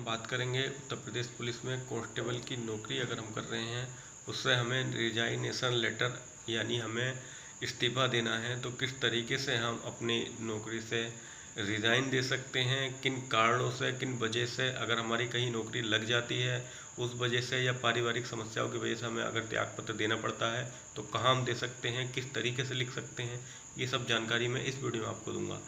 बात करेंगे उत्तर प्रदेश पुलिस में कांस्टेबल की नौकरी अगर हम कर रहे हैं, उससे हमें रिजाइनेशन लेटर यानी हमें इस्तीफ़ा देना है, तो किस तरीके से हम अपनी नौकरी से रिज़ाइन दे सकते हैं, किन कारणों से, किन वजह से, अगर हमारी कहीं नौकरी लग जाती है उस वजह से या पारिवारिक समस्याओं की वजह से हमें अगर त्यागपत्र देना पड़ता है तो कहाँ हम दे सकते हैं, किस तरीके से लिख सकते हैं, ये सब जानकारी मैं इस वीडियो में आपको दूंगा।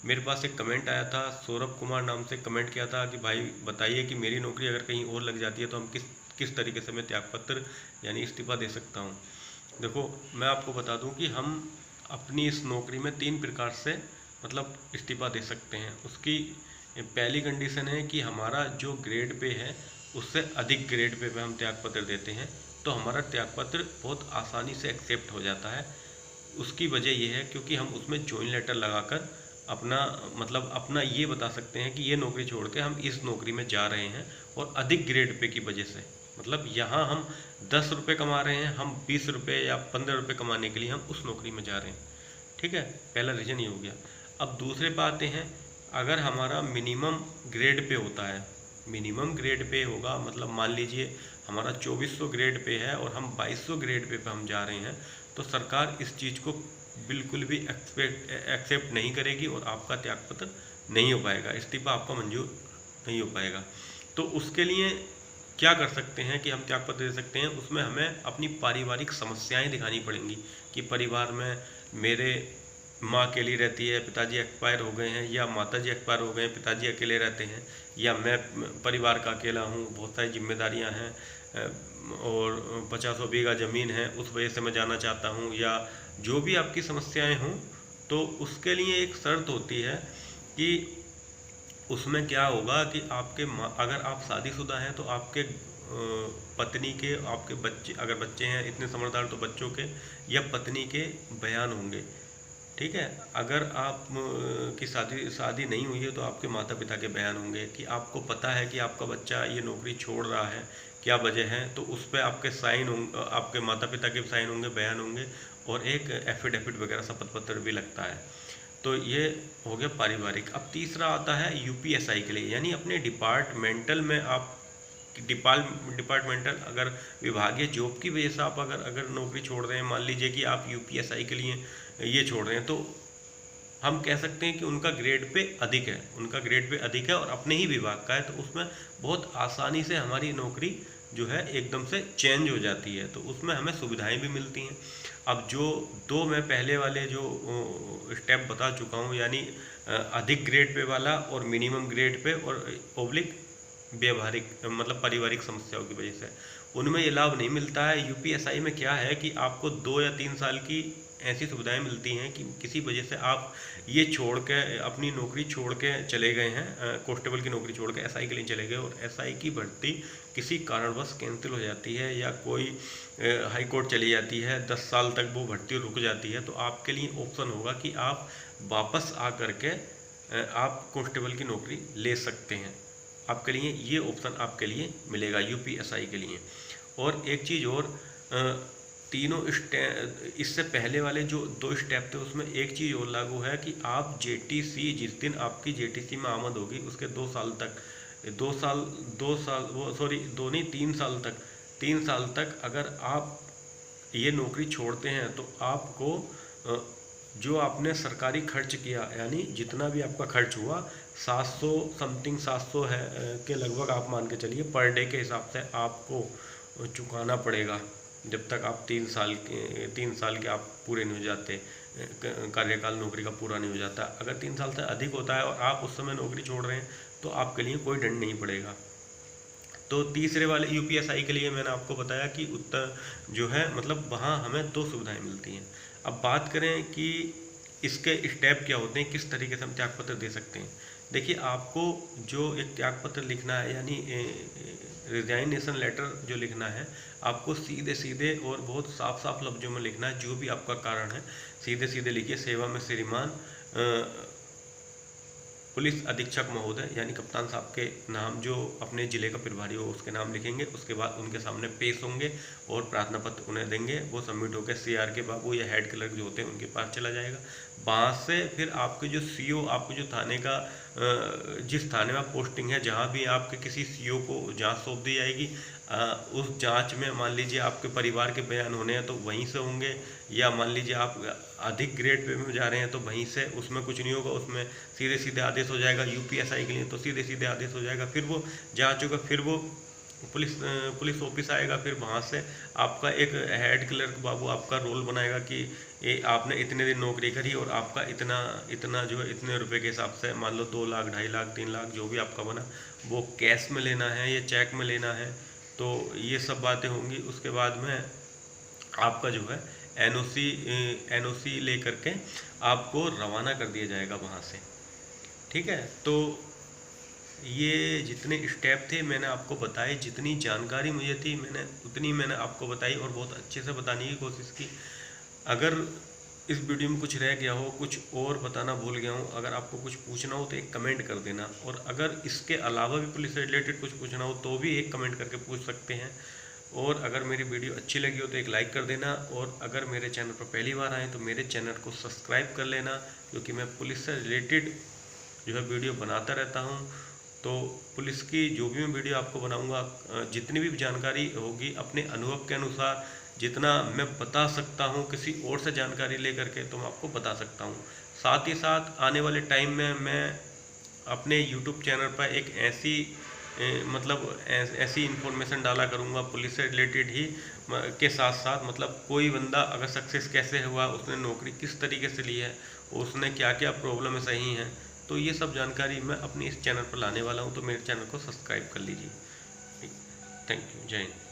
मेरे पास एक कमेंट आया था, सौरभ कुमार नाम से कमेंट किया था कि भाई बताइए कि मेरी नौकरी अगर कहीं और लग जाती है तो हम किस किस तरीके से मैं त्यागपत्र यानी इस्तीफ़ा दे सकता हूँ। देखो, मैं आपको बता दूं कि हम अपनी इस नौकरी में 3 प्रकार से मतलब इस्तीफ़ा दे सकते हैं। उसकी पहली कंडीशन है कि हमारा जो ग्रेड पे है उससे अधिक ग्रेड पे हम त्यागपत्र देते हैं, तो हमारा त्यागपत्र बहुत आसानी से एक्सेप्ट हो जाता है। उसकी वजह यह है क्योंकि हम उसमें जॉइन लेटर लगाकर अपना अपना ये बता सकते हैं कि ये नौकरी छोड़ के हम इस नौकरी में जा रहे हैं और अधिक ग्रेड पे की वजह से, मतलब यहाँ हम 10 रुपये कमा रहे हैं, हम 20 रुपये या 15 रुपये कमाने के लिए हम उस नौकरी में जा रहे हैं। ठीक है, पहला रीज़न ये हो गया। अब दूसरे पे आते हैं, अगर हमारा मिनिमम ग्रेड पे होता है, मिनिमम ग्रेड पे होगा, मतलब मान लीजिए हमारा 2400 ग्रेड पे है और हम 2200 ग्रेड पे हम जा रहे हैं, तो सरकार इस चीज़ को बिल्कुल भी एक्सेप्ट नहीं करेगी और आपका त्यागपत्र नहीं हो पाएगा, इस्तीफा आपका मंजूर नहीं हो पाएगा। तो उसके लिए क्या कर सकते हैं कि हम त्यागपत्र दे सकते हैं, उसमें हमें अपनी पारिवारिक समस्याएं दिखानी पड़ेंगी कि परिवार में मेरे माँ अकेली रहती है, पिताजी एक्सपायर हो गए हैं, या माताजी एक्सपायर हो गए हैं, पिताजी अकेले रहते हैं, या मैं परिवार का अकेला हूँ, बहुत सारी जिम्मेदारियाँ हैं और 50 बीघा ज़मीन है, उस वजह से मैं जाना चाहता हूँ, या जो भी आपकी समस्याएं हों, तो उसके लिए एक शर्त होती है कि उसमें क्या होगा कि आपके अगर आप शादीशुदा हैं तो आपके पत्नी के, आपके बच्चे, अगर बच्चे हैं इतने समझदार तो बच्चों के या पत्नी के बयान होंगे। ठीक है, अगर आप की शादी नहीं हुई है तो आपके माता पिता के बयान होंगे कि आपको पता है कि आपका बच्चा ये नौकरी छोड़ रहा है, क्या वजह है, तो उस पर आपके साइन होंगे, आपके माता पिता के साइन होंगे, बयान होंगे और एक एफिडेविट वगैरह शपथ पत्र भी लगता है। तो ये हो गया पारिवारिक। अब तीसरा आता है यूपीएसआई के लिए, यानी अपने डिपार्टमेंटल में आप डिपार्टमेंटल अगर विभागीय जॉब की वजह से आप अगर नौकरी छोड़ रहे हैं, मान लीजिए कि आप यूपीएसआई के लिए ये छोड़ रहे हैं, तो हम कह सकते हैं कि उनका ग्रेड पे अधिक है, उनका ग्रेड पे अधिक है और अपने ही विभाग का है, तो उसमें बहुत आसानी से हमारी नौकरी जो है एकदम से चेंज हो जाती है, तो उसमें हमें सुविधाएं भी मिलती हैं। अब जो दो मैं पहले वाले जो स्टेप बता चुका हूँ, यानी अधिक ग्रेड पे वाला और मिनिमम ग्रेड पे और ओब्लिक व्यवहारिक मतलब पारिवारिक समस्याओं की वजह से, उनमें ये लाभ नहीं मिलता है। यूपीएसआई में क्या है कि आपको 2 या 3 साल की ऐसी सुविधाएं मिलती हैं कि किसी वजह से आप ये छोड़ के अपनी नौकरी छोड़ के चले गए हैं, कांस्टेबल की नौकरी छोड़ के एसआई के लिए चले गए और एसआई की भर्ती किसी कारणवश कैंसिल हो जाती है या कोई हाई कोर्ट चली जाती है, 10 साल तक वो भर्ती रुक जाती है, तो आपके लिए ऑप्शन होगा कि आप वापस आ करके आप कांस्टेबल की नौकरी ले सकते हैं। आपके लिए ये ऑप्शन आपके लिए मिलेगा यूपीएसआई के लिए। और एक चीज़ और, तीनों इससे पहले वाले जो 2 स्टेप थे उसमें एक चीज़ और लागू है कि आप जेटीसी, जिस दिन आपकी जेटीसी में आमद होगी उसके 2 साल तक, 2 साल वो सॉरी 2 नहीं 3 साल तक, 3 साल तक अगर आप ये नौकरी छोड़ते हैं तो आपको जो आपने सरकारी खर्च किया, यानी जितना भी आपका खर्च हुआ 700 समथिंग 700 है के लगभग आप मान के चलिए पर डे के हिसाब से आपको चुकाना पड़ेगा जब तक आप 3 साल के आप पूरे नहीं हो जाते, कार्यकाल नौकरी का पूरा नहीं हो जाता। अगर 3 साल से अधिक होता है और आप उस समय नौकरी छोड़ रहे हैं तो आपके लिए कोई दंड नहीं पड़ेगा। तो तीसरे वाले यूपीएसआई के लिए मैंने आपको बताया कि उत्तर जो है मतलब वहाँ हमें 2 सुविधाएं मिलती हैं। अब बात करें कि इसके स्टेप क्या होते हैं, किस तरीके से हम त्यागपत्र दे सकते हैं। देखिए, आपको जो एक त्यागपत्र लिखना है यानी रिजाइनेशन लेटर जो लिखना है, आपको सीधे सीधे और बहुत साफ साफ लफ्जों में लिखना है। जो भी आपका कारण है सीधे सीधे लिखिए, सेवा में श्रीमान पुलिस अधीक्षक महोदय, यानी कप्तान साहब के नाम, जो अपने ज़िले का प्रभारी हो उसके नाम लिखेंगे। उसके बाद उनके सामने पेश होंगे और प्रार्थना पत्र उन्हें देंगे, वो सबमिट होकर सीआर के बाबू या हेड क्लर्क जो होते हैं उनके पास चला जाएगा। वहाँ से फिर आपके जो सीओ, आपको जो थाने का जिस थाने में आप पोस्टिंग है, जहाँ भी आपके किसी सीओ को जांच सौंप दी जाएगी, उस जांच में मान लीजिए आपके परिवार के बयान होने हैं तो वहीं से होंगे, या मान लीजिए आप अधिक ग्रेड पे में जा रहे हैं तो वहीं से, उसमें कुछ नहीं होगा, उसमें सीधे सीधे आदेश हो जाएगा। यूपीएसआई के लिए तो सीधे सीधे आदेश हो जाएगा, फिर वो जांच होगा, फिर वो पुलिस ऑफिस आएगा, फिर वहाँ से आपका एक हेड क्लर्क बाबू आपका रोल बनाएगा कि ये आपने इतने दिन नौकरी करी और आपका इतना इतना जो है इतने रुपए के हिसाब से, मान लो 2 लाख, 2.5 लाख, 3 लाख जो भी आपका बना, वो कैश में लेना है या चेक में लेना है। तो ये सब बातें होंगी। उसके बाद में आपका जो है एनओसी ले करके आपको रवाना कर दिया जाएगा वहाँ से। ठीक है, तो ये जितने स्टेप थे मैंने आपको बताए, जितनी जानकारी मुझे थी मैंने उतनी मैंने आपको बताई और बहुत अच्छे से बताने की कोशिश की। अगर इस वीडियो में कुछ रह गया हो, कुछ और बताना भूल गया हूँ, अगर आपको कुछ पूछना हो तो एक कमेंट कर देना, और अगर इसके अलावा भी पुलिस से रिलेटेड कुछ पूछना हो तो भी एक कमेंट करके पूछ सकते हैं। और अगर मेरी वीडियो अच्छी लगी हो तो एक लाइक कर देना, और अगर मेरे चैनल पर पहली बार आए तो मेरे चैनल को सब्सक्राइब कर लेना, क्योंकि मैं पुलिस से रिलेटेड जो है वीडियो बनाता रहता हूँ। तो पुलिस की जो भी मैं वीडियो आपको बनाऊंगा, जितनी भी जानकारी होगी अपने अनुभव के अनुसार, जितना मैं बता सकता हूँ किसी और से जानकारी लेकर के, तो मैं आपको बता सकता हूँ। साथ ही साथ आने वाले टाइम में मैं अपने यूट्यूब चैनल पर एक ऐसी इन्फॉर्मेशन डाला करूँगा पुलिस से रिलेटेड ही के साथ साथ, मतलब कोई बंदा अगर सक्सेस कैसे हुआ, उसने नौकरी किस तरीके से ली है, उसने क्या क्या प्रॉब्लम सही हैं, तो ये सब जानकारी मैं अपने इस चैनल पर लाने वाला हूँ। तो मेरे चैनल को सब्सक्राइब कर लीजिए। Thank you. जय हिंद।